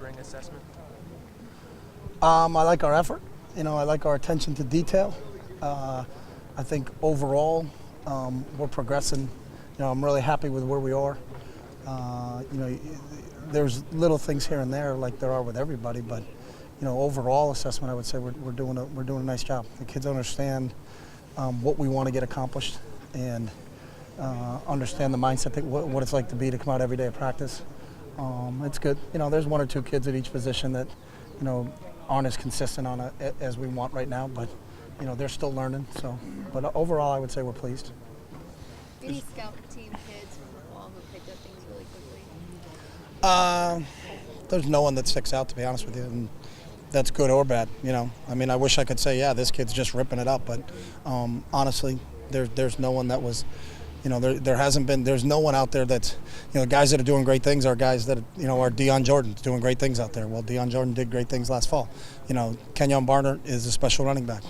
spring assessment? I like our effort. I like our attention to detail. I think overall we're progressing. I'm really happy with where we are. There's little things here and there like there are with everybody, but overall assessment, I would say we're doing a nice job. The kids understand what we want to get accomplished and understand the mindset, what it's like to come out every day of practice. It's good. There's one or two kids at each position that aren't as consistent on it as we want right now, but they're still learning. So, but overall, I would say we're pleased. Any scout team kids from the fall who picked up things really quickly? There's no one that sticks out, to be honest with you, and that's good or bad. I wish I could say, yeah, this kid's just ripping it up, but honestly, there's no one that was. There's no one out there that's, guys that are doing great things are guys that, are Deion Jordan's doing great things out there. Well, Deion Jordan did great things last fall. Kenyon Barner is a special running back.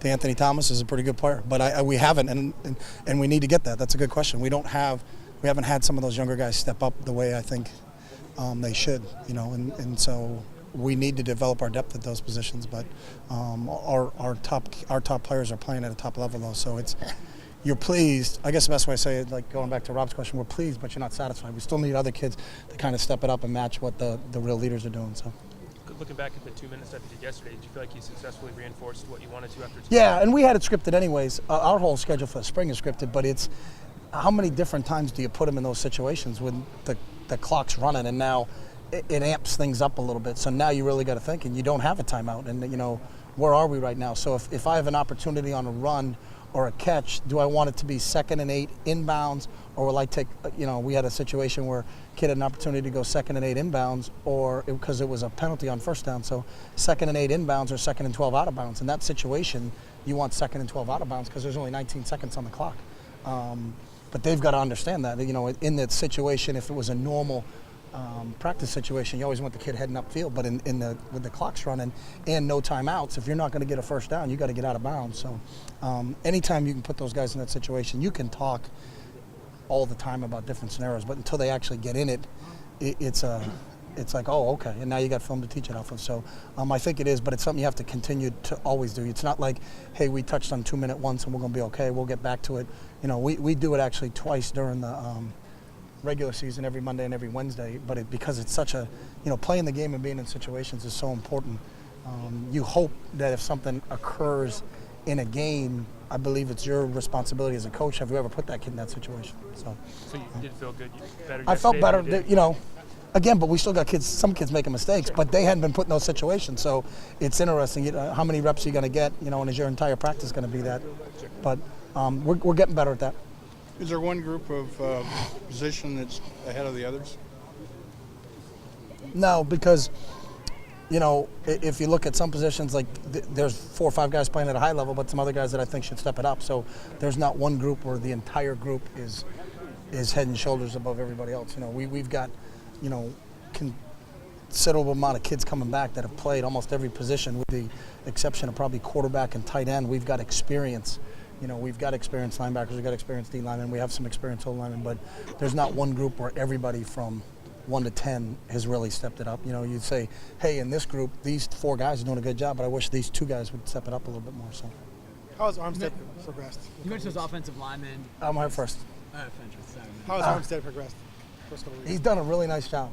Anthony Thomas is a pretty good player, but we haven't, and we need to get that. That's a good question. We haven't had some of those younger guys step up the way I think they should, and so we need to develop our depth at those positions, but our top players are playing at a top level though, so you're pleased. I guess the best way to say it, like going back to Rob's question, we're pleased, but you're not satisfied. We still need other kids to kind of step it up and match what the real leaders are doing. So, looking back at the 2 minutes that you did yesterday, did you feel like you successfully reinforced what you wanted to after 2 Yeah, and we had it scripted anyways. Our whole schedule for the spring is scripted, but it's how many different times do you put them in those situations when the clock's running, and now it amps things up a little bit. So now you really got to think, and you don't have a timeout. And where are we right now? So if I have an opportunity on a run or a catch, do I want it to be 2nd and 8 inbounds, or will I take, we had a situation where a kid had an opportunity to go 2nd and 8 inbounds, or because it was a penalty on first down, so 2nd and 8 inbounds or 2nd and 12 out of bounds. In that situation, you want 2nd and 12 out of bounds because there's only 19 seconds on the clock. But they've got to understand that, in that situation, if it was a normal practice situation, you always want the kid heading upfield, but with the clock's running and no timeouts, if you're not going to get a first down, you got to get out of bounds. So anytime you can put those guys in that situation, you can talk all the time about different scenarios, but until they actually get in it, it's like, oh, okay, and now you got film to teach it off of. So I think it is, but it's something you have to continue to always do. It's not like, hey, we touched on 2 minute once and we're going to be okay, we'll get back to it. We do it actually twice during the regular season, every Monday and every Wednesday, but because it's such a, playing the game and being in situations is so important. You hope that if something occurs in a game, I believe it's your responsibility as a coach. Have you ever put that kid in that situation? So you did feel good? Better I felt better, again, but we still got kids, some kids making mistakes, sure. But they hadn't been put in those situations, so it's interesting. How many reps are you going to get, and is your entire practice going to be that? Sure. But we're getting better at that. Is there one group of position that's ahead of the others? No, because, if you look at some positions, like there's 4 or 5 guys playing at a high level, but some other guys that I think should step it up. So there's not one group where the entire group is head and shoulders above everybody else. We've got, considerable amount of kids coming back that have played almost every position, with the exception of probably quarterback and tight end. We've got experience. We've got experienced linebackers, we've got experienced D linemen, we have some experienced O linemen, but there's not one group where everybody from 1 to 10 has really stepped it up. You'd say, hey, in this group, these 4 guys are doing a good job, but I wish these 2 guys would step it up a little bit more. So, how has Armstead progressed? You mentioned those offensive linemen. I'm here first. How has Armstead progressed? He's done a really nice job.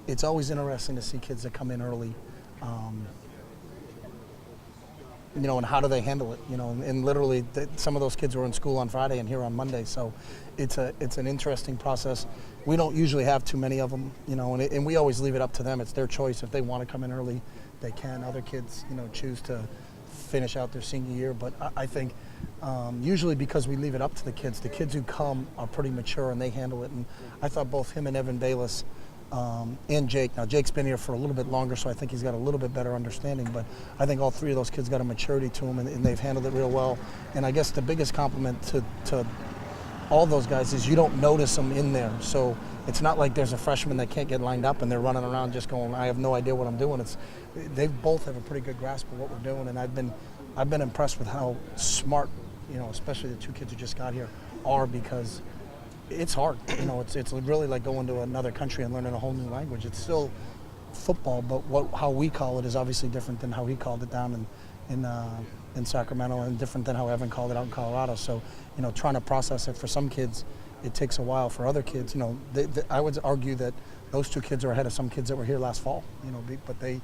It's always interesting to see kids that come in early. And how do they handle it? And literally, some of those kids were in school on Friday and here on Monday, so it's an interesting process. We don't usually have too many of them, and we always leave it up to them. It's their choice. If they want to come in early, they can. Other kids, choose to finish out their senior year. But I think usually because we leave it up to the kids who come are pretty mature and they handle it. And I thought both him and Evan Bayless and Jake. Now, Jake's been here for a little bit longer, so I think he's got a little bit better understanding. But I think all 3 of those kids got a maturity to them, and they've handled it real well. And I guess the biggest compliment to all those guys is you don't notice them in there. So it's not like there's a freshman that can't get lined up and they're running around just going, I have no idea what I'm doing. They both have a pretty good grasp of what we're doing, and I've been impressed with how smart, especially the 2 kids who just got here, are, because it's hard. You know, it's really like going to another country and learning a whole new language. It's still football, but how we call it is obviously different than how he called it down in Sacramento, and different than how Evan called it out in Colorado. So, you know, trying to process it for some kids, it takes a while. For other kids, you know, I would argue that those two kids are ahead of some kids that were here last fall. You know, but they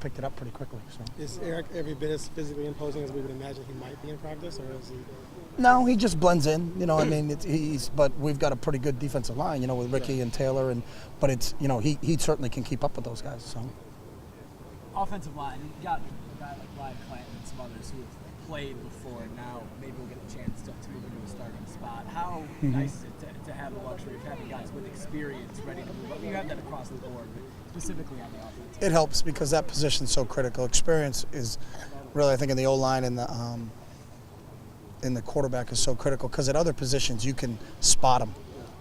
picked it up pretty quickly. So. Is Eric every bit as physically imposing as we would imagine he might be in practice, or is he? No, he just blends in. You know, I mean, but we've got a pretty good defensive line. You know, with Ricky and Taylor, but it's, you know, he certainly can keep up with those guys. So. Offensive line, you got a guy like Ryan Clanton and some others who have played before, and now maybe we'll get a chance to move into a starting spot. How nice is it to have the luxury of having guys with experience ready to move up? You have that across the board, but specifically on the offense. It helps because that position's so critical. Experience is really, I think, in the O-line and the quarterback is so critical, because at other positions you can spot them.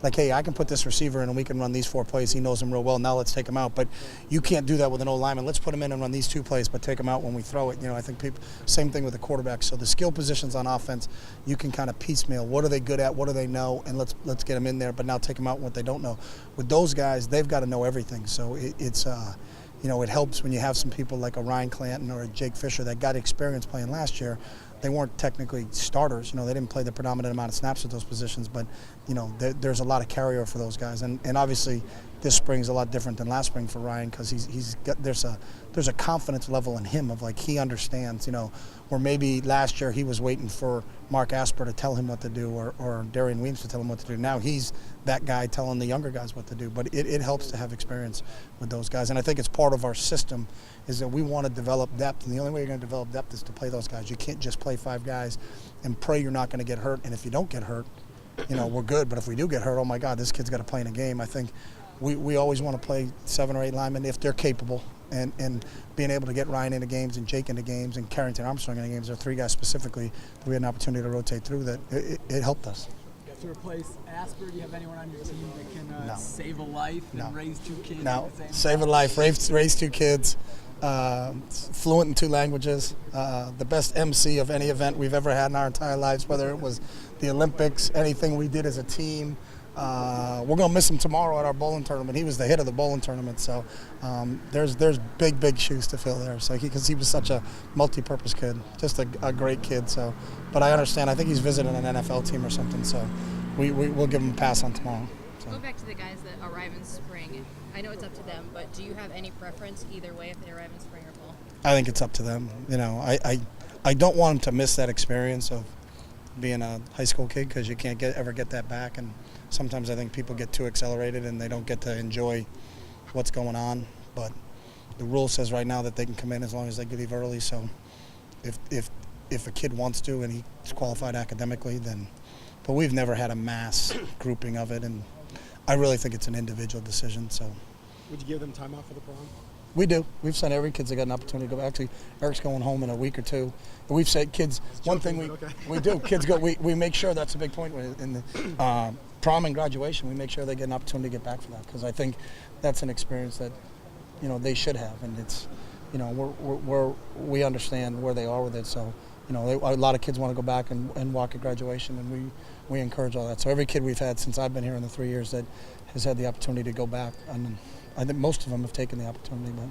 Like, hey, I can put this receiver in and we can run these 4 plays. He knows them real well. Now let's take him out. But you can't do that with an O-lineman. Let's put him in and run these 2 plays, but take him out when we throw it. You know, I think same thing with the quarterback. So the skill positions on offense, you can kind of piecemeal. What are they good at? What do they know? And let's get them in there, but now take them out what they don't know. With those guys, they've got to know everything. So it's you know, it helps when you have some people like a Ryan Clanton or a Jake Fisher that got experience playing last year. They weren't technically starters. You know, they didn't play the predominant amount of snaps at those positions, but, you know, there's a lot of carryover for those guys. And obviously this spring's a lot different than last spring for Ryan, because there's a confidence level in him of, like, he understands, you know, where maybe last year he was waiting for Mark Asper to tell him what to do, or Darian Weems to tell him what to do. Now he's that guy telling the younger guys what to do. But it helps to have experience with those guys. And I think it's part of our system is that we want to develop depth. And the only way you're going to develop depth is to play those guys. You can't just play 5 guys and pray you're not going to get hurt. And if you don't get hurt, you know, we're good. But if we do get hurt, oh, my God, this kid's got to play in a game. I think we always want to play 7 or 8 linemen if they're capable. And being able to get Ryan into games and Jake into games and Carrington Armstrong into games, there are 3 guys specifically that we had an opportunity to rotate through, that it helped us. To replace Asper, do you have anyone on your team that can No. save a life and raise 2 kids? No, at the same save a time? life, raise 2 kids, fluent in 2 languages, the best MC of any event we've ever had in our entire lives, whether it was the Olympics, anything we did as a team. We're going to miss him tomorrow at our bowling tournament. He was the hit of the bowling tournament, so there's big shoes to fill there. So because he was such a multi-purpose kid, just a great kid. So, but I understand. I think he's visiting an NFL team or something. So we'll give him a pass on tomorrow. So. Go back to the guys that arrive in spring. I know it's up to them, but do you have any preference either way if they arrive in spring or fall? I think it's up to them. You know, I don't want them to miss that experience of being a high school kid, because you can't ever get that back. And sometimes I think people get too accelerated and they don't get to enjoy what's going on. But the rule says right now that they can come in as long as they leave early. So if a kid wants to and he's qualified academically, then. But we've never had a mass grouping of it, and I really think it's an individual decision. So. Would you give them time out for the prom? We do. We've sent every kid's that got an opportunity to go. Actually, Eric's going home in a week or 2. And we've said kids, one thing we do, kids go, we make sure that's a big point in the prom and graduation. We make sure they get an opportunity to get back for that, because I think that's an experience that, you know, they should have. And it's, you know, we understand where they are with it. So, you know, a lot of kids want to go back and walk at graduation, and we encourage all that. So every kid we've had since I've been here in the 3 years that has had the opportunity to go back, and I think most of them have taken the opportunity. But